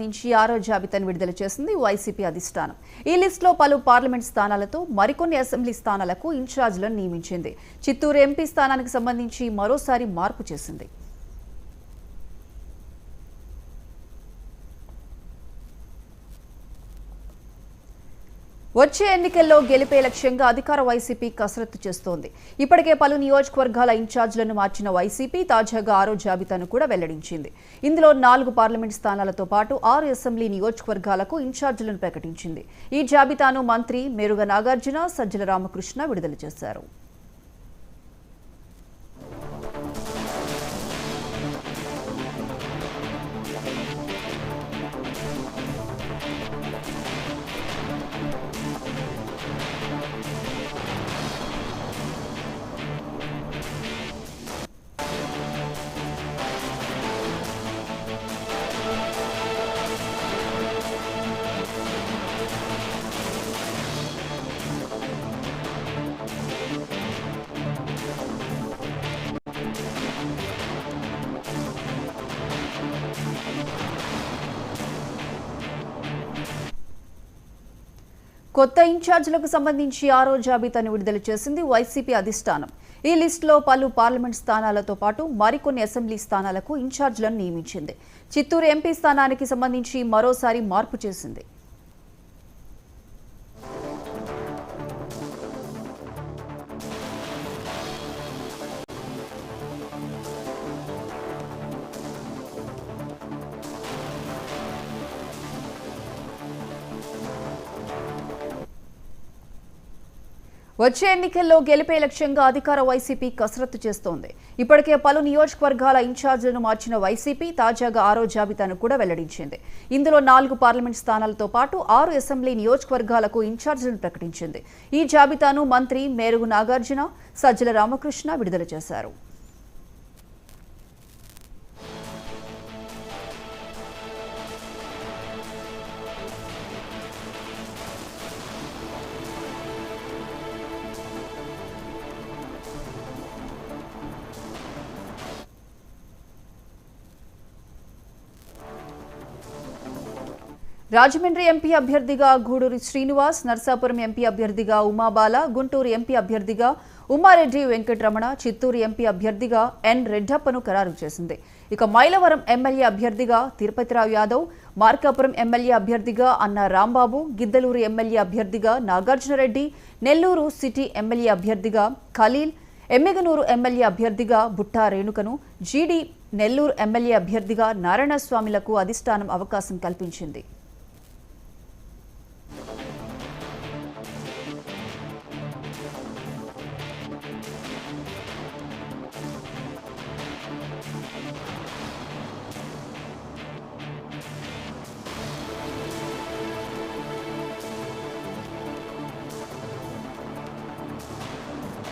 సంబంధించి 6వ జాబితాను విడుదల చేసింది వైసీపీ అధిష్టానం. ఈ లిస్టులో పలు పార్లమెంట్ స్థానాలతో మరికొన్ని అసెంబ్లీ స్థానాలకు ఇన్ఛార్జీలను నియమించింది. చిత్తూరు ఎంపీ స్థానానికి సంబంధించి మరోసారి మార్పు చేసింది. వచ్చే ఎన్నికల్లో గెలిపే లక్ష్యంగా అధికార వైసీపీ కసరత్తు చేస్తోంది. ఇప్పటికే పలు నియోజకవర్గాల ఇన్ఛార్జీలను మార్చిన వైసీపీ తాజాగా 6వ జాబితాను కూడా వెల్లడించింది. ఇందులో 4 పార్లమెంట్ స్థానాలతో పాటు 6 అసెంబ్లీ నియోజకవర్గాలకు ఇన్ఛార్జీలను ప్రకటించింది. ఈ జాబితాను మంత్రి మేరుగ నాగార్జున, సజ్జల రామకృష్ణ విడుదల చేశారు. కొత్త ఇన్ఛార్జీలకు సంబంధించి 6వ జాబితాను విడుదల చేసింది వైసీపీ అధిష్టానం. ఈ లిస్టులో పలు పార్లమెంట్ స్థానాలతో పాటు మరికొన్ని అసెంబ్లీ స్థానాలకు ఇన్ఛార్జీలను నియమించింది. చిత్తూరు ఎంపీ స్థానానికి సంబంధించి మరోసారి మార్పు చేసింది. వచ్చే ఎన్నికల్లో గెలిపే లక్ష్యంగా అధికార వైసీపీ కసరత్తు చేస్తోంది. ఇప్పటికే పలు నియోజకవర్గాల ఇన్ఛార్జీలను మార్చిన వైసీపీ తాజాగా 6వ జాబితాను కూడా వెల్లడించింది. ఇందులో 4 పార్లమెంట్ స్థానాలతో పాటు 6 అసెంబ్లీ నియోజకవర్గాలకు ఇన్ఛార్జీలను ప్రకటించింది. ఈ జాబితాను మంత్రి మేరుగు నాగార్జున, సజ్జల రామకృష్ణ విడుదల చేశారు. రాజమండ్రి ఎంపీ అభ్యర్థిగా గూడూరి శ్రీనివాస్, నర్సాపురం ఎంపీ అభ్యర్థిగా ఉమాబాల, గుంటూరు ఎంపీ అభ్యర్థిగా ఉమారెడ్డి వెంకటరమణ, చిత్తూరు ఎంపీ అభ్యర్థిగా ఎన్ రెడ్డప్పను ఖరారు చేసింది. ఇక మైలవరం ఎమ్మెల్యే అభ్యర్థిగా తిరుపతిరావు యాదవ్, మార్కాపురం ఎమ్మెల్యే అభ్యర్థిగా అన్న రాంబాబు, గిద్దలూరు ఎమ్మెల్యే అభ్యర్థిగా నాగార్జునరెడ్డి, నెల్లూరు సిటీ ఎమ్మెల్యే అభ్యర్థిగా ఖలీల్, ఎమ్మిగనూరు ఎమ్మెల్యే అభ్యర్థిగా బుట్టా రేణుకను, జీడీ నెల్లూరు ఎమ్మెల్యే అభ్యర్థిగా నారాయణస్వామిలకు అధిష్టానం అవకాశం కల్పించింది.